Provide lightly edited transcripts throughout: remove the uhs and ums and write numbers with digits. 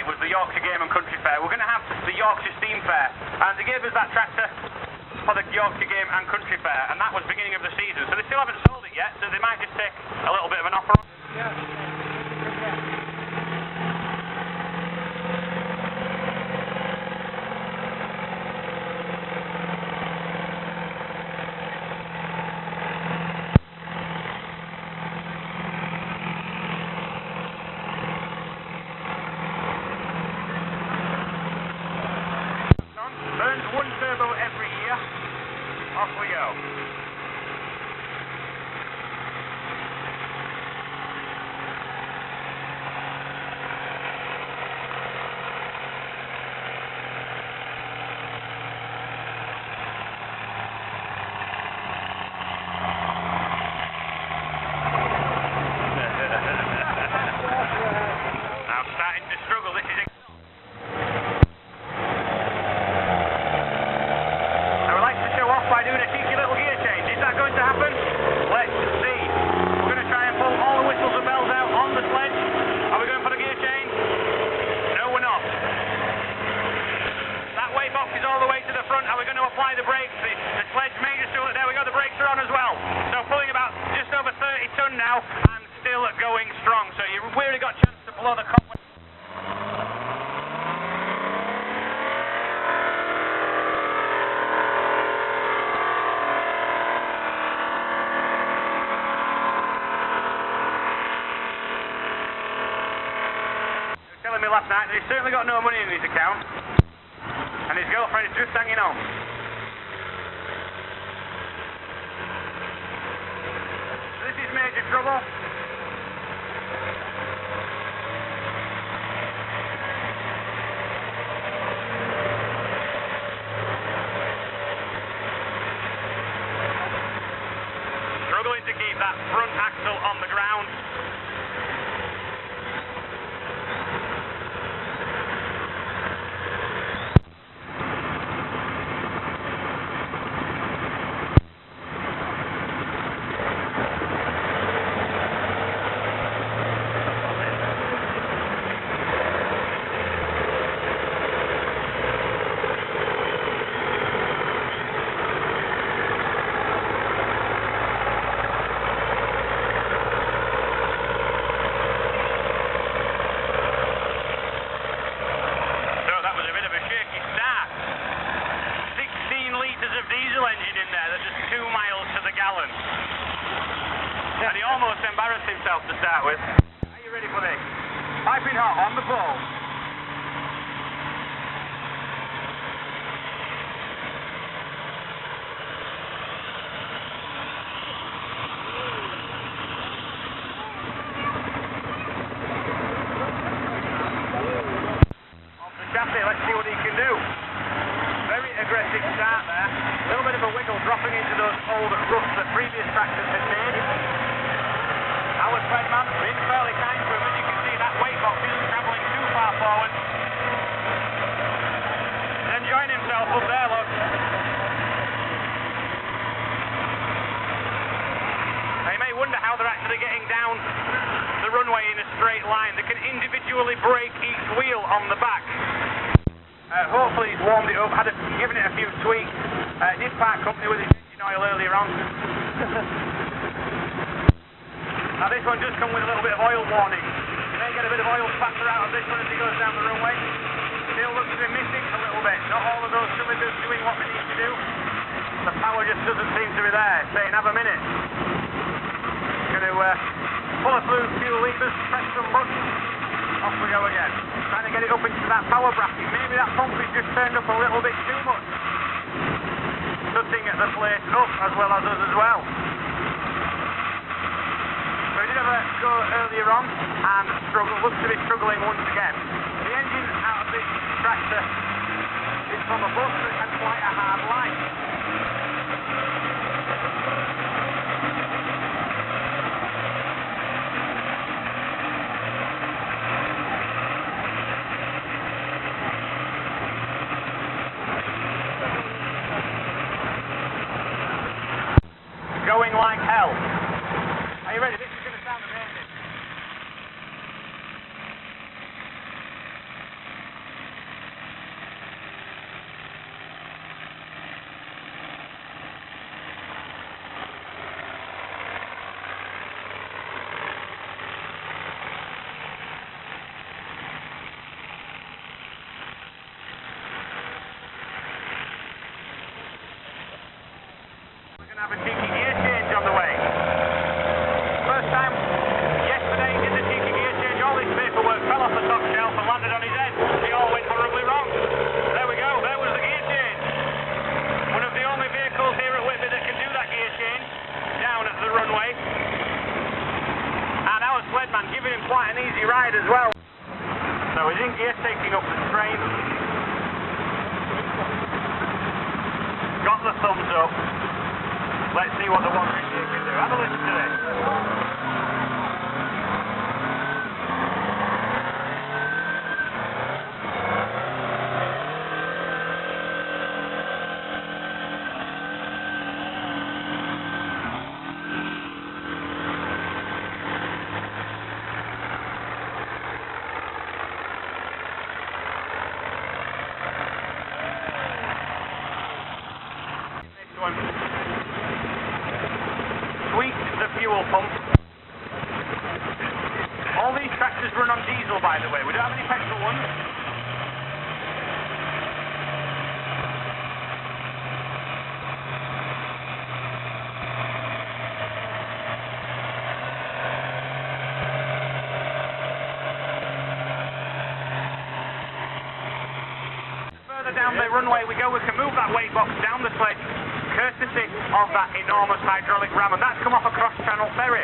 was the Yorkshire Game and Country Fair. We're going to have the Yorkshire Steam Fair, and they gave us that tractor for the Yorkshire Game and Country Fair, and that was beginning of the season. So they still haven't sold it yet, so they might just take a little bit of an offer on. Burns one turbo every year. Off we go. Now starting to struggle. This is by doing a cheeky little gear change. Is that going to happen? Let's see. We're going to try and pull all the whistles and bells out on the sledge. Are we going for the gear change? No, we're not. That weight box is all the way to the front. Are we going to apply the brakes? The sledge may just do it. There we go, the brakes are on as well. So pulling about just over 30 tonne now and still going strong. So you've really got a chance to blow the cobweb. Telling me last night that he's certainly got no money in his account and his girlfriend is just hanging on. This is major trouble. Struggling to keep that front axle on the ground. Engine in there, that's just 2 miles to the gallon. And he almost embarrassed himself to start with. Are you ready for this? Piping hot on the pole. Off the chassis, let's see what he can do. Very aggressive start there. A little bit of a wiggle dropping into those old ruts that previous tractors had made. Our threadman being fairly kind to him. As you can see, that weight box isn't travelling too far forward. He's enjoying himself up there, look. Now you may wonder how they're actually getting down the runway in a straight line. They can individually brake each wheel on the back. Hopefully he's warmed it up, given it a few tweaks. Did part company with his engine oil earlier on. Now this one does come with a little bit of oil warning. You may get a bit of oil spatter out of this one as he goes down the runway. Still looks to be missing a little bit. Not all of those cylinders doing what they need to do. The power just doesn't seem to be there. Saying have a minute. Going to pull a few fuel levers, press some buttons. Off we go again. Trying to get it up into that power bracket. Maybe that pump is just turned up a little bit too much. Tutting at the plate up as well as us as well. So he did have a go earlier on and looks to be struggling once again. The engine out of this tractor is from a bus that had quite a hard life. Going like hell. Are you ready? This is going to sound amazing. going to have a cheeky gear change on the way. First time yesterday did the cheeky gear change, all his paperwork fell off the top shelf and landed on his head. It all went horribly wrong. There we go, there was the gear change. One of the only vehicles here at Whitby that can do that gear change down at the runway. And our sledman giving him quite an easy ride as well. So he's in gear, taking up the strain. Got the thumbs up. Let's see what the 150 can do. Have a listen to this. Tweak the fuel pump. All these tractors run on diesel, by the way. We don't have any petrol ones. Further down the runway we go. We can move that weight box down the sledge, courtesy of that enormous hydraulic ram, and that's come off a cross-channel ferry.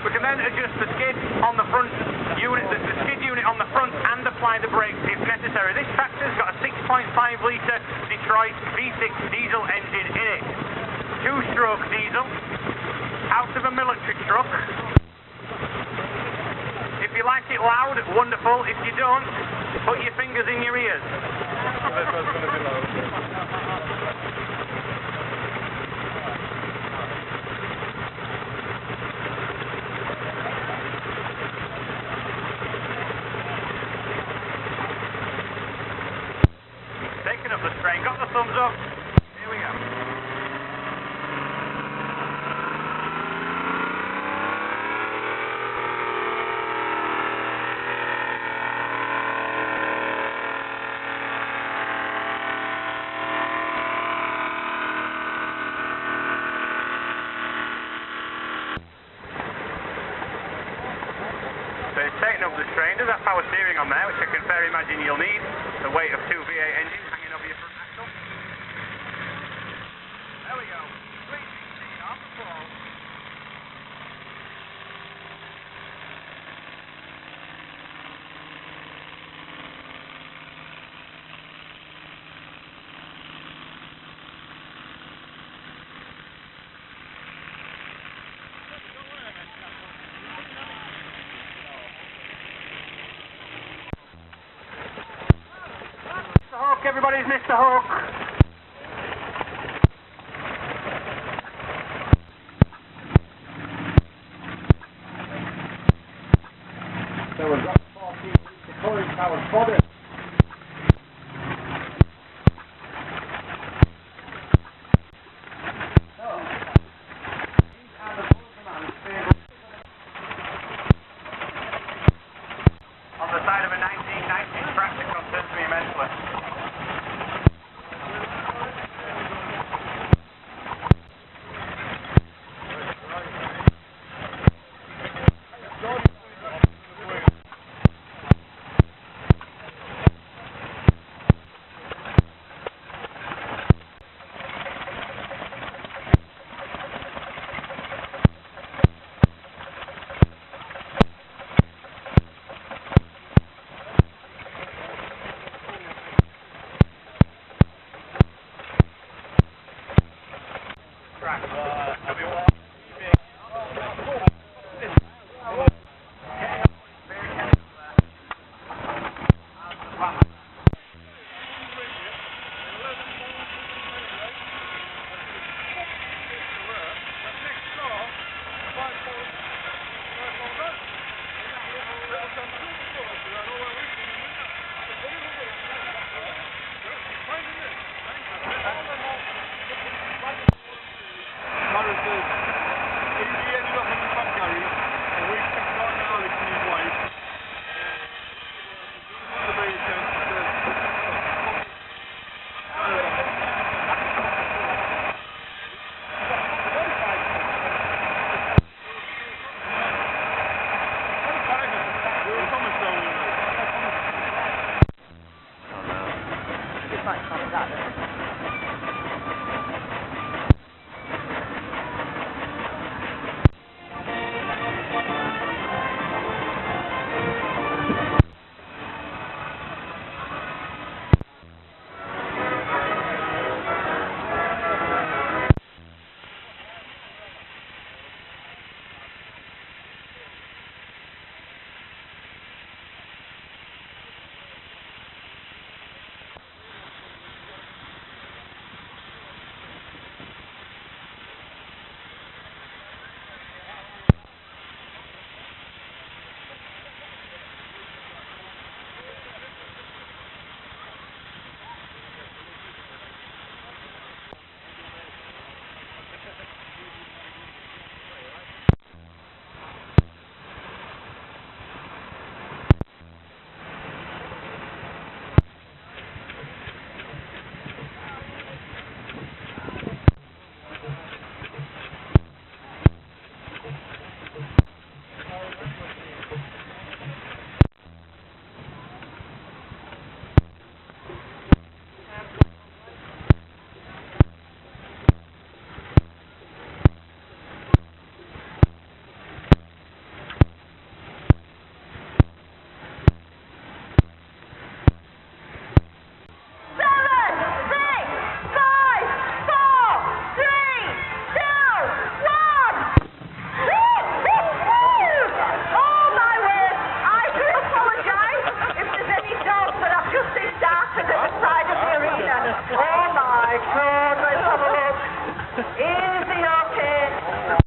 We can then adjust the skid on the front unit, the skid unit on the front, and apply the brakes if necessary. This tractor's got a 6.5 litre Detroit V6 diesel engine in it. 2-stroke diesel, out of a military truck. If you like it loud, wonderful. If you don't, put your fingers in your ears. Taking up the strain, got the thumbs up. Here we go. So it's taking up the strain. Does have power steering on there, which I can fair imagine you'll need. The weight of 2 V8 engines hanging over your front axle. There we go. 360 on the floor. Everybody's missed the hook. So we've got 14 current powered body. On the side of a 1990 tractor concerns me immensely. that.